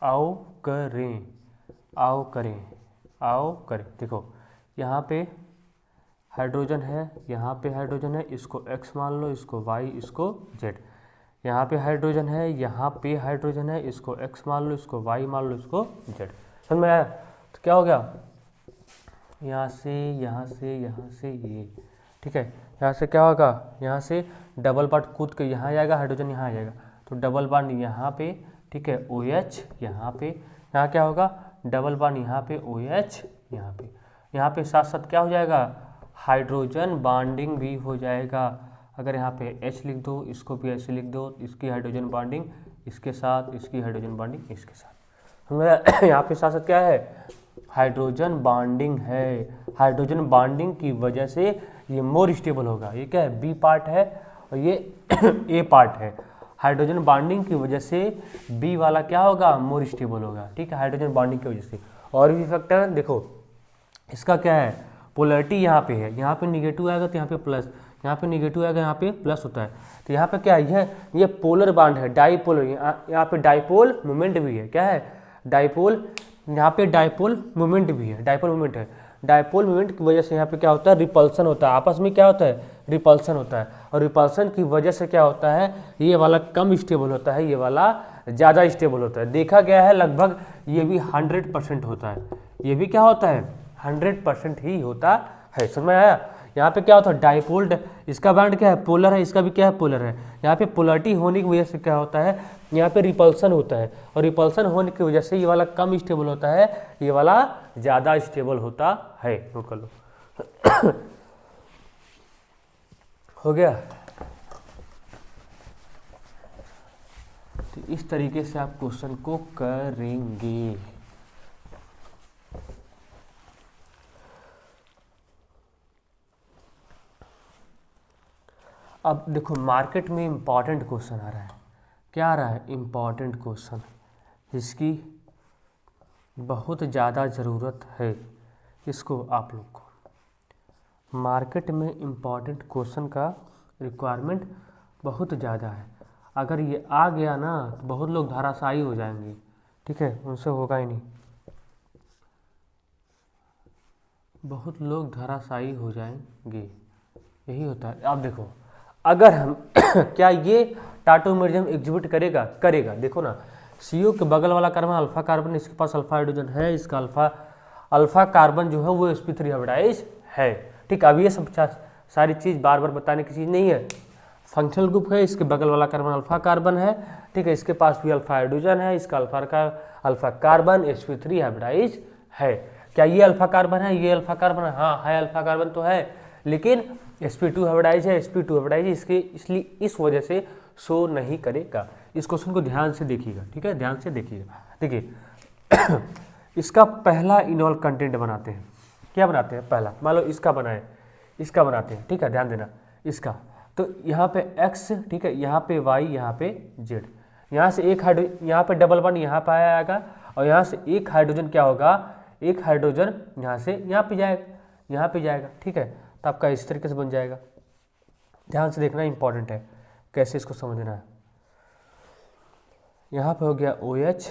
आओ करें, आओ करें, आओ करें। देखो यहाँ पे हाइड्रोजन है, यहाँ पे हाइड्रोजन है, इसको x मान लो, इसको y, इसको z। यहाँ पे हाइड्रोजन है, यहाँ पे हाइड्रोजन है, इसको x मान लो, इसको y मान लो, इसको z। समझ में आया? तो क्या हो गया, यहाँ से यहाँ से यहाँ से ये, ठीक है, यहाँ से क्या होगा, यहाँ से डबल बॉन्ड कूद के यहाँ जाएगा, हाइड्रोजन यहाँ आ जाएगा, तो डबल बॉन्ड यहाँ पे, ठीक है, OH यहाँ पे, यहाँ क्या होगा, डबल बॉन्ड यहाँ पे, OH यहाँ पे साथ साथ क्या हो जाएगा, हाइड्रोजन बॉन्डिंग भी हो जाएगा। अगर यहाँ पे H लिख दो, इसको भी ऐसे लिख दो, इसकी हाइड्रोजन बॉन्डिंग इसके साथ, इसकी हाइड्रोजन बॉन्डिंग इसके साथ। हमें यहाँ पे साथ साथ क्या है, हाइड्रोजन बॉन्डिंग है। हाइड्रोजन बॉन्डिंग की वजह से ये मोर स्टेबल होगा। ये क्या है, बी पार्ट है और ये ए पार्ट है। हाइड्रोजन बॉन्डिंग की वजह से बी वाला क्या होगा, मोर स्टेबल होगा। ठीक है, हाइड्रोजन बॉन्डिंग की वजह से। और भी फैक्टर है, देखो इसका क्या है, पोलैरिटी यहाँ पे है, यहाँ पे निगेटिव आएगा तो यहाँ पे प्लस, यहाँ पे निगेटिव आएगा यहाँ पे प्लस होता है। तो यहाँ पे क्या है, ये पोलर बॉन्ड है, डाईपोलर। यहाँ पे डाईपोल मोमेंट भी है, क्या है, डाईपोल, यहाँ पे डाईपोल मोमेंट भी है, डाईपोल मोमेंट है। डाईपोल मोमेंट की वजह से यहाँ पे क्या होता है, रिपल्सन होता है, आपस में क्या होता है, रिपल्सन होता है। और रिपल्सन की वजह से क्या होता है, ये वाला कम स्टेबल होता है, ये वाला ज़्यादा स्टेबल होता है। देखा गया है लगभग ये भी 100% होता है, ये भी क्या होता है, 100% ही होता है। समझ में आया? यहाँ पे क्या होता है, डाईपोल, इसका बॉन्ड क्या है, पोलर है, इसका भी क्या है, पोलर है। यहाँ पे पोलरिटी होने की वजह से क्या होता है, यहाँ पे रिपल्सन होता है, और रिपल्सन होने की वजह से ये वाला कम स्टेबल होता है, ये वाला ज़्यादा स्टेबल होता है। नोट कर लो हो गया। तो इस तरीके से आप क्वेश्चन को करेंगे। अब देखो मार्केट में इम्पॉर्टेंट क्वेश्चन आ रहा है, क्या आ रहा है, इम्पॉर्टेंट क्वेश्चन, जिसकी बहुत ज़्यादा ज़रूरत है इसको आप लोग को। मार्केट में इम्पॉर्टेंट क्वेश्चन का रिक्वायरमेंट बहुत ज़्यादा है। अगर ये आ गया ना तो बहुत लोग धराशायी हो जाएंगे। ठीक है, उनसे होगा ही नहीं, बहुत लोग धराशायी हो जाएंगे, यही होता है। आप देखो अगर हम क्या ये टाटोमेरिज्म एग्जिबिट करेगा, करेगा। देखो ना, CO के बगल वाला कार्बन अल्फा कार्बन, इसके पास अल्फा हाइड्रोजन है, इसका अल्फा कार्बन जो है वो sp3 हाइब्रिडाइज है। ठीक, अब ये सब सारी चीज़ बार बार बताने की चीज़ नहीं है। फंक्शनल ग्रुप है, इसके बगल वाला कार्बन अल्फा कार्बन है, ठीक है, इसके पास भी अल्फा हाइड्रोजन है, इसका अल्फा कार्बन sp3 हाइब्रिडाइज है। क्या ये अल्फा कार्बन है, ये अल्फा कार्बन है? हाँ है, अल्फा कार्बन तो है, लेकिन sp2 हाइब्रिडाइज है, sp2 हाइब्रिडाइज इसके, इसलिए इस वजह से शो नहीं करेगा। इस क्वेश्चन को ध्यान से देखिएगा, ठीक है, ध्यान से देखिएगा। देखिए इसका पहला इनॉल कंटेंट बनाते हैं। क्या बनाते हैं, पहला मान लो इसका बनाए, इसका बनाते हैं, ठीक है, ध्यान देना इसका। तो यहाँ पे x, ठीक है, यहाँ पे y, यहाँ पे z, यहाँ से एक हाइड्रोजन, यहाँ पे डबल बॉन्ड यहाँ पे आएगा, और यहाँ से एक हाइड्रोजन क्या होगा, एक हाइड्रोजन यहाँ से यहाँ पे जाएगा, यहाँ पे जाएगा। ठीक है, तो आपका इस तरीके से बन जाएगा। ध्यान से देखना, इंपॉर्टेंट है कैसे इसको समझना है। यहाँ पे हो गया OH,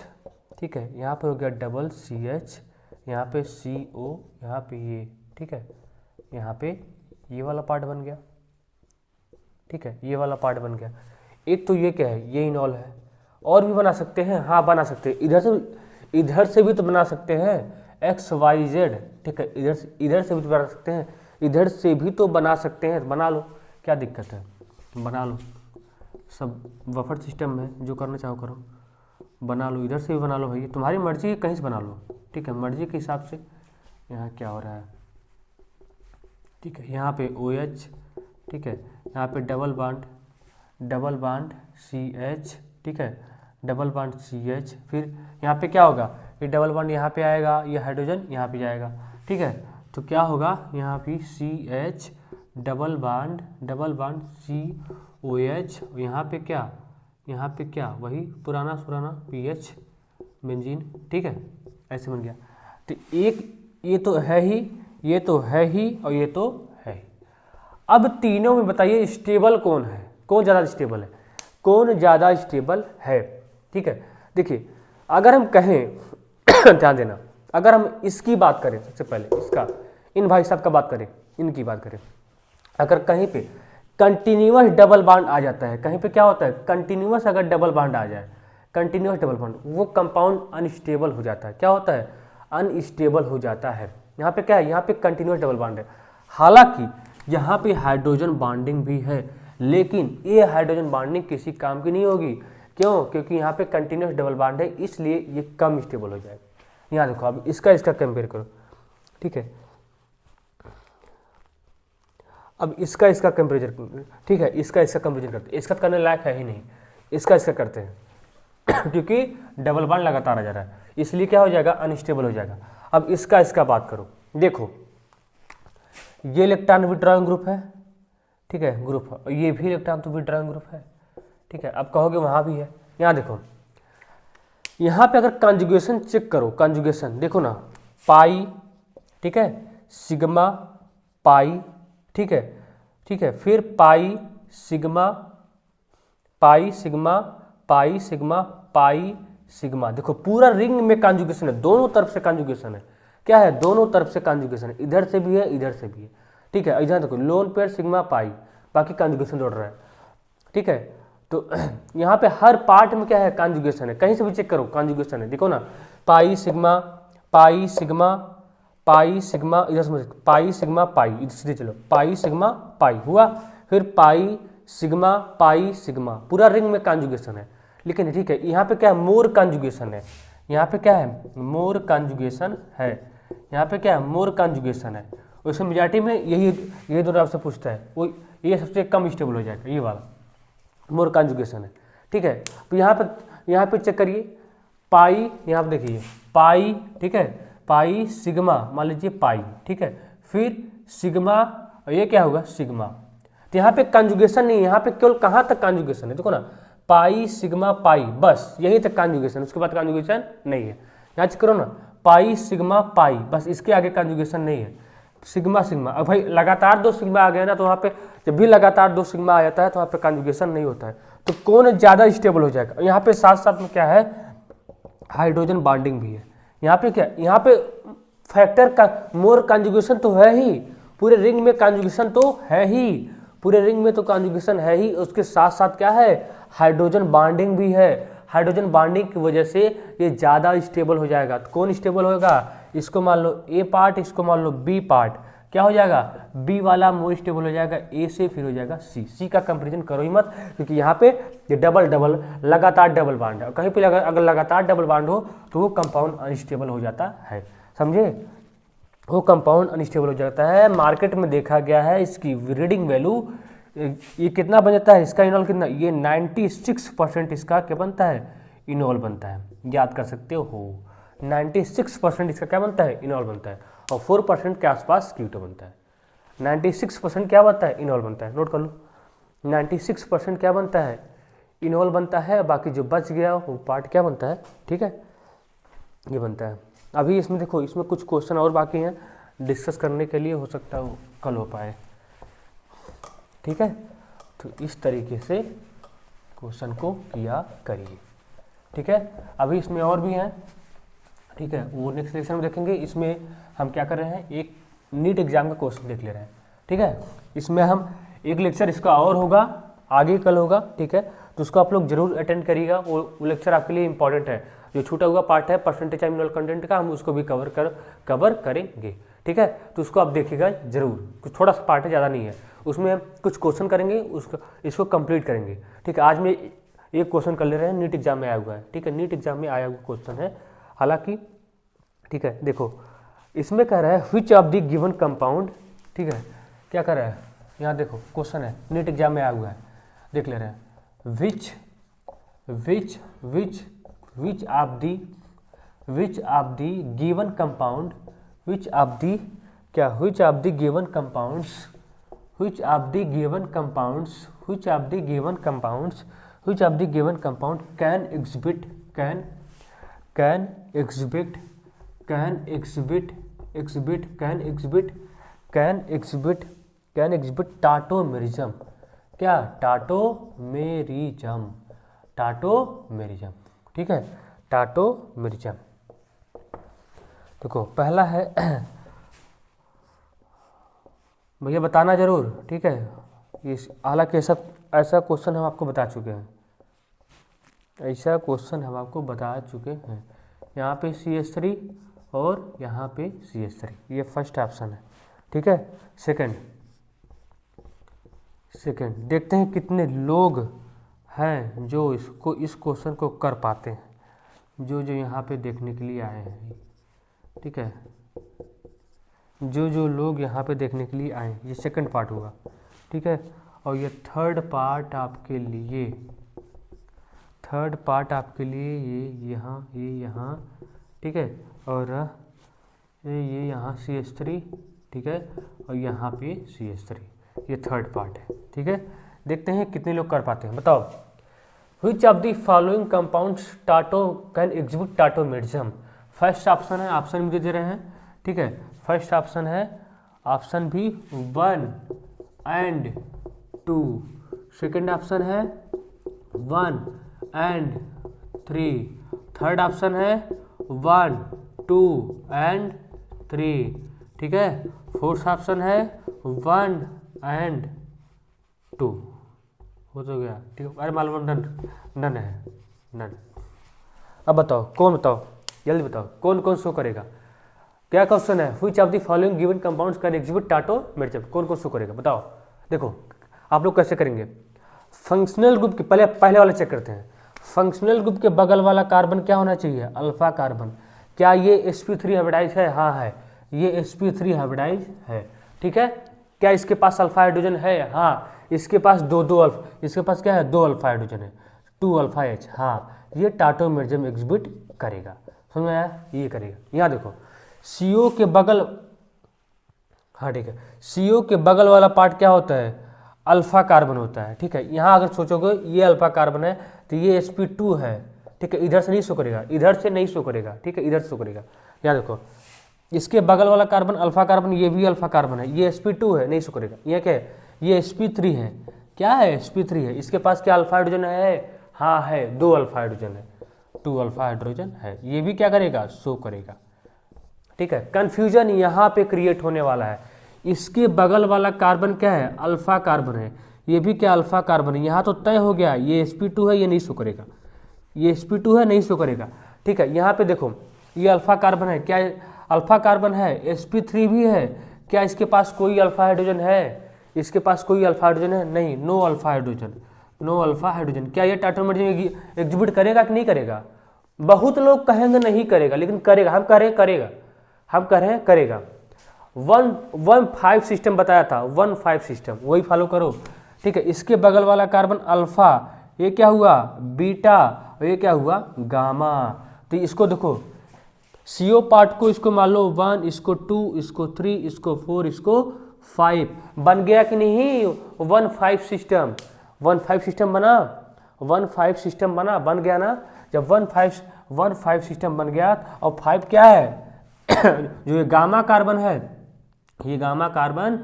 ठीक है, यहाँ पे हो गया डबल CH, यहाँ पे CO, यहाँ पे ये, ठीक है, यहाँ पे ये वाला पार्ट बन गया, ठीक है, ये वाला पार्ट बन गया। एक तो ये क्या है, ये इनॉल है। और भी बना सकते हैं, हाँ बना सकते हैं, इधर से भी तो बना सकते हैं, XYZ, ठीक है, इधर से भी तो बना सकते हैं, इधर से भी तो बना सकते हैं, बना लो, क्या दिक्कत है, बना लो, सब बफर सिस्टम में जो करना चाहो करो, बना लो, इधर से भी बना लो भाई, तुम्हारी मर्जी कहीं से बना लो, ठीक है, मर्जी के हिसाब से। यहाँ क्या हो रहा है, ठीक है, यहाँ पे OH, ठीक है, यहाँ पे डबल बांड CH, ठीक है, डबल बांड CH, फिर यहाँ पे क्या होगा, ये डबल बांड यहाँ पे आएगा, ये हाइड्रोजन यहाँ पे जाएगा, ठीक है, तो क्या होगा, यहाँ पे CH डबल बांड COH, यहाँ पे क्या वही पुराना PH बेंजीन, ठीक है, ऐसे बन गया। तो एक ये तो है ही, ये तो है ही, और ये तो है ही। अब तीनों में बताइए स्टेबल कौन है, कौन ज़्यादा स्टेबल है, कौन ज़्यादा स्टेबल है, ठीक है। देखिए अगर हम कहें ध्यान देना, अगर हम इसकी बात करें, सबसे पहले इसका, इन भाई साहब का बात करें, इनकी बात करें, अगर कहीं पे कंटिन्यूअस डबल बांड आ जाता है, कहीं पे क्या होता है, कंटिन्यूअस अगर डबल बांड आ जाए, कंटिन्यूअस डबल बांड, वो कंपाउंड अनस्टेबल हो जाता है। क्या होता है, अनस्टेबल हो जाता है। यहाँ पे क्या है, यहाँ पे कंटिन्यूअस डबल बांड है, हालांकि यहाँ पे हाइड्रोजन बॉन्डिंग भी है, लेकिन ये हाइड्रोजन बॉन्डिंग किसी काम की नहीं होगी। क्यों, क्योंकि यहाँ पे कंटिन्यूअस डबल बांड है, इसलिए ये कम स्टेबल हो जाएगा। यहाँ देखो अब इसका कंपेयर करो, ठीक है, अब इसका कंपेरिजन, ठीक है, इसका कंपेरिजन करते हैं, इसका करने लायक है ही नहीं, इसका करते हैं क्योंकि डबल बांड लगातार आ जा रहा है, इसलिए क्या हो जाएगा, अनस्टेबल हो जाएगा। अब इसका बात करो, देखो ये इलेक्ट्रॉन विड्रॉइंग ग्रुप है, ठीक है, ग्रुप, ये भी इलेक्ट्रॉन तो विड्रॉइंग ग्रुप है, ठीक है। अब कहोगे वहाँ भी है, यहाँ देखो, यहाँ पे अगर कंजुगेशन चेक करो, कंजुगेशन देखो ना, पाई, ठीक है, सिग्मा पाई, ठीक है, फिर पाई सिग्मा पाई सिग्मा, देखो पूरा रिंग में कंजुगेशन है, दोनों तरफ से कंजुगेशन है। क्या है, दोनों तरफ से कंजुगेशन है, इधर से भी है, इधर से भी है, ठीक है। इधर देखो लोन पेयर सिग्मा पाई, बाकी कंजुगेशन जोड़ रहा है, ठीक है। तो यहाँ पे हर पार्ट में क्या है, कंजुगेशन है, कहीं से भी चेक करो कंजुगेशन है, देखो ना, पाई सिग्मा इधर से पाई सिग्मा पाई, इधर सीधे चलो, पाई सिग्मा पाई हुआ, फिर पाई सिग्मा, पूरा रिंग में कंजुगेशन है। लेकिन ठीक है, यहाँ पे क्या है, मोर कंजुगेशन है, यहाँ पे क्या है, मोर कंजुगेशन है, यहाँ पे क्या है, मोर कंजुगेशन है। वैसे मेजॉरिटी में यही दोनों आपसे पूछता है, वो ये सबसे कम स्टेबल हो जाएगा, ये वाला मोर कंजुगेशन है, ठीक है। तो यहाँ पे चेक करिए, पाई, यहाँ पे देखिए पाई, ठीक है, पाई सिग्मा, मान लीजिए पाई, ठीक है, फिर सिग्मा, ये क्या होगा, सिग्मा। तो यहाँ पे कंजुगेशन नहीं है, यहाँ पे केवल कहाँ तक कंजुगेशन है, देखो ना, पाई सिग्मा पाई, बस यही तक कंजुगेशन, उसके बाद कंजुगेशन नहीं है। यहाँ चेक करो ना, पाई सिग्मा पाई, बस इसके आगे कंजुगेशन नहीं है, सिग्मा। अब भाई लगातार 2 सिग्मा आ गया ना, तो वहाँ पे जब भी लगातार 2 सिग्मा आ जाता है तो वहाँ पे कंजुगेशन नहीं होता है। तो कौन ज़्यादा स्टेबल हो जाएगा, यहाँ पे साथ साथ में क्या है, हाइड्रोजन बॉन्डिंग भी है। यहाँ पे क्या, यहाँ पे फैक्टर का मोर कंजुगेशन तो है ही, पूरे रिंग में कंजुगेशन तो है ही, पूरे रिंग में तो कंजुगेशन है ही, उसके साथ साथ क्या है, हाइड्रोजन बॉन्डिंग भी है। हाइड्रोजन बॉन्डिंग की वजह से ये ज़्यादा स्टेबल हो जाएगा। तो कौन स्टेबल होगा, इसको मान लो ए पार्ट, इसको मान लो बी पार्ट, क्या हो जाएगा, बी वाला मोर स्टेबल हो जाएगा ए से, फिर हो जाएगा सी का कंपैरिजन करो ही मत, क्योंकि यहाँ पे ये डबल लगातार डबल बॉन्ड है, कहीं पे अगर लगातार डबल बॉन्ड हो तो वो कंपाउंड अनस्टेबल हो जाता है, समझे, वो कंपाउंड अनस्टेबल हो जाता है। मार्केट में देखा गया है, इसकी रीडिंग वैल्यू ये कितना बन जाता है, इसका इनॉल कितना, ये 96% इसका क्या बनता है, इनॉल बनता है, याद कर सकते हो, 96% इसका क्या बनता है, इनॉल बनता है, और 4% के आसपास कीटो बनता है। 96% क्या बनता है, इनॉल बनता है, नोट कर लो, 96% क्या बनता है, इनॉल बनता है, बाकी जो बच गया वो पार्ट क्या बनता है, ठीक है, ये बनता है। अभी इसमें देखो, इसमें कुछ क्वेश्चन और बाकी हैं डिस्कस करने के लिए, हो सकता है वो कल हो पाए, ठीक है। तो इस तरीके से क्वेश्चन को किया करिए, ठीक है। अभी इसमें और भी हैं, ठीक है, वो नेक्स्ट लेक्चर में देखेंगे। इसमें हम क्या कर रहे हैं, एक नीट एग्जाम का क्वेश्चन देख ले रहे हैं। ठीक है, इसमें हम एक लेक्चर इसका और होगा, आगे कल होगा। ठीक है, तो उसको आप लोग जरूर अटेंड करिएगा, वो लेक्चर आपके लिए इंपॉर्टेंट है। जो छूटा हुआ पार्ट है परसेंटेज ऑफ मिनरल कंटेंट का, हम उसको भी कवर करेंगे। ठीक है, तो उसको आप देखिएगा जरूर, कुछ थोड़ा सा पार्ट है, ज़्यादा नहीं है। उसमें हम कुछ क्वेश्चन करेंगे, उसको इसको कंप्लीट करेंगे। ठीक है, आज में एक क्वेश्चन कर ले रहे हैं, नीट एग्जाम में आया हुआ है। ठीक है, नीट एग्जाम में आया हुआ क्वेश्चन है हालांकि। ठीक है, देखो इसमें कह रहा है which of the given compound. ठीक है, क्या कर रहा है यहाँ, देखो क्वेश्चन है, नीट एग्जाम में आया हुआ है, देख ले रहे हैं। Which of the given compound, which of the given compounds can exhibit tautomerism. क्या, टाटोमेरिज्म। ठीक है, टाटोमेरिज्म। देखो पहला है भैया बताना जरूर। ठीक है, इस हालांकि ऐसा क्वेश्चन हम आपको बता चुके हैं, यहाँ पे CH3 और यहाँ पे CH3, ये फर्स्ट ऑप्शन है। ठीक है, सेकंड देखते हैं कितने लोग हैं जो इस क्वेश्चन को कर पाते हैं, जो यहाँ पे देखने के लिए आए हैं। ठीक है, जो लोग यहाँ पे देखने के लिए आए, ये सेकंड पार्ट हुआ। ठीक है, और ये थर्ड पार्ट आपके लिए ये यहाँ। ठीक है, और ये यहाँ CH3। ठीक है, और यहाँ पे CH3, ये थर्ड पार्ट है। ठीक है, देखते हैं कितने लोग कर पाते हैं, बताओ। Which of the following compounds can exhibit tautomerism. First option है, ऑप्शन मुझे दे रहे हैं। ठीक है, फर्स्ट ऑप्शन है ऑप्शन भी 1 and 2, सेकेंड ऑप्शन है 1 and 3, थर्ड ऑप्शन है 1, 2 and 3। ठीक है, फोर्थ ऑप्शन है 1 and 2। हो तो गया। ठीक है, अरे मालूम नन है, नन। अब बताओ बताओ, जल्दी बताओ कौन शो करेगा। क्या क्वेश्चन है, which of the following given compounds can exhibit tautomerism, कौन शो करेगा बताओ। देखो आप लोग कैसे करेंगे, फंक्शनल ग्रुप के पहले वाला चेक करते हैं। फंक्शनल ग्रुप के बगल वाला कार्बन क्या होना चाहिए, अल्फा कार्बन। क्या ये sp3 हाइब्रिडाइज है, हाँ है, ये sp3 हाइब्रिडाइज है। ठीक है, क्या इसके पास अल्फा हाइड्रोजन है, हाँ, इसके पास दो अल्फा, इसके पास क्या है, 2 अल्फा हाइड्रोजन है, 2 अल्फा H। हाँ, ये टाटोमेरिज्म एग्जिबिट करेगा, समझ में आया, ये करेगा। यहाँ देखो CO के बगल, हाँ ठीक है, CO के बगल वाला पार्ट क्या होता है, अल्फा कार्बन होता है। ठीक है, यहाँ अगर सोचोगे ये अल्फा कार्बन है तो ये sp2 है। ठीक है, इधर से नहीं शो करेगा, इधर से नहीं शो करेगा। ठीक है, इधर से शो करेगा। यहाँ देखो इसके बगल वाला कार्बन अल्फा कार्बन, ये भी अल्फा कार्बन है, ये sp2 है, नहीं शो करेगा। ये क्या है, ये sp3 है। क्या है, sp3 है। इसके पास क्या अल्फा हाइड्रोजन है, हाँ है, 2 अल्फा हाइड्रोजन है, 2 अल्फा हाइड्रोजन है। ये भी क्या करेगा, शो करेगा। ठीक है, कंफ्यूजन यहाँ पे क्रिएट होने वाला है। इसके बगल वाला कार्बन क्या है, अल्फा कार्बन है, ये भी क्या अल्फा कार्बन है। यहाँ तो तय हो गया ये sp2 है, ये नहीं शो करेगा, ये sp2 है, नहीं शो करेगा। ठीक है, यहाँ पे देखो ये अल्फा कार्बन है, क्या अल्फा कार्बन है, sp3 भी है। क्या इसके पास कोई अल्फा हाइड्रोजन है, इसके पास कोई अल्फा हाइड्रोजन है, नहीं, no alpha hydrogen, no alpha hydrogen. क्या ये टाटोमेरिज्म एग्जिबिट करेगा कि नहीं करेगा। बहुत लोग कहेंगे नहीं करेगा, लेकिन करेगा। हम कह रहे हैं करेगा। 1,1,5 सिस्टम बताया था, 1,5 सिस्टम, वही फॉलो करो। ठीक है, इसके बगल वाला कार्बन अल्फा, ये क्या हुआ, बीटा, और ये क्या हुआ, गामा। तो इसको देखो CO पार्ट को इसको मान लो 1, इसको 2, इसको 3, इसको 4, इसको 5, बन गया कि नहीं 1,5 सिस्टम। 1,5 सिस्टम बना, 1,5 सिस्टम बन गया ना। जब 1,5 सिस्टम बन गया, और 5 क्या है जो ये गामा कार्बन है, ये गामा कार्बन,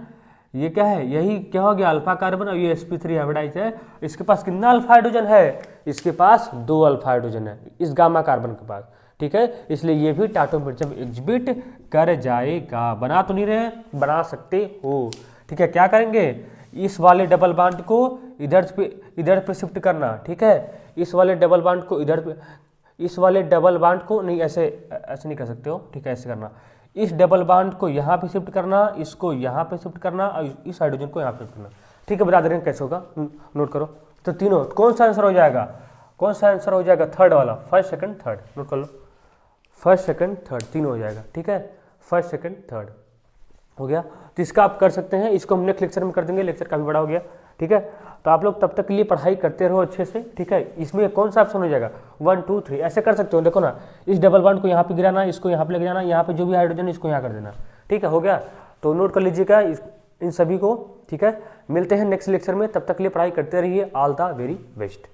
ये क्या है, यही क्या हो गया, अल्फा कार्बन, और ये sp3 हाइब्रिडाइज है। इसके पास कितना अल्फा हाइड्रोजन है, इसके पास 2 अल्फा हाइड्रोजन है, इस गामा कार्बन के पास। ठीक है, इसलिए ये भी टाटो मिर्जम एग्जिबिट कर जाएगा। बना तो नहीं रहे, बना सकते हो। ठीक है, क्या करेंगे, इस वाले डबल बॉन्ड को इधर पे शिफ्ट करना। ठीक है, इस वाले डबल बॉन्ड को इधर पे, इस वाले डबल बॉन्ड को नहीं, ऐसे नहीं कर सकते हो। ठीक है, ऐसे करना, इस डबल बॉन्ड को यहाँ पे शिफ्ट करना, इसको यहाँ पे शिफ्ट करना और इस हाइड्रोजन को यहाँ पे शिफ्ट करना। ठीक है, बता दे रहे हैं कैसे होगा, नोट करो। तो तीनों, कौन सा आंसर हो जाएगा, कौन सा आंसर हो जाएगा, थर्ड वाला, फर्स्ट सेकंड थर्ड, नोट कर लो, फर्स्ट सेकंड थर्ड तीनों हो जाएगा। ठीक है, फर्स्ट सेकंड थर्ड हो गया। तो इसका आप कर सकते हैं, इसको हम नेक्स्ट लेक्चर में कर देंगे, लेक्चर काफी बड़ा हो गया। ठीक है, तो आप लोग तब तक के लिए पढ़ाई करते रहो अच्छे से। ठीक है, इसमें कौन सा ऑप्शन हो जाएगा, 1 2 3 ऐसे कर सकते हो। देखो ना, इस डबल बॉन्ड को यहाँ पे गिराना, इसको यहाँ पे लेके जाना, यहाँ पे जो भी हाइड्रोजन इसको यहाँ कर देना। ठीक है, हो गया, तो नोट कर लीजिएगा इन सभी को। ठीक है, मिलते हैं नेक्स्ट लेक्चर में, तब तक के लिए पढ़ाई करते रहिए। All the very best.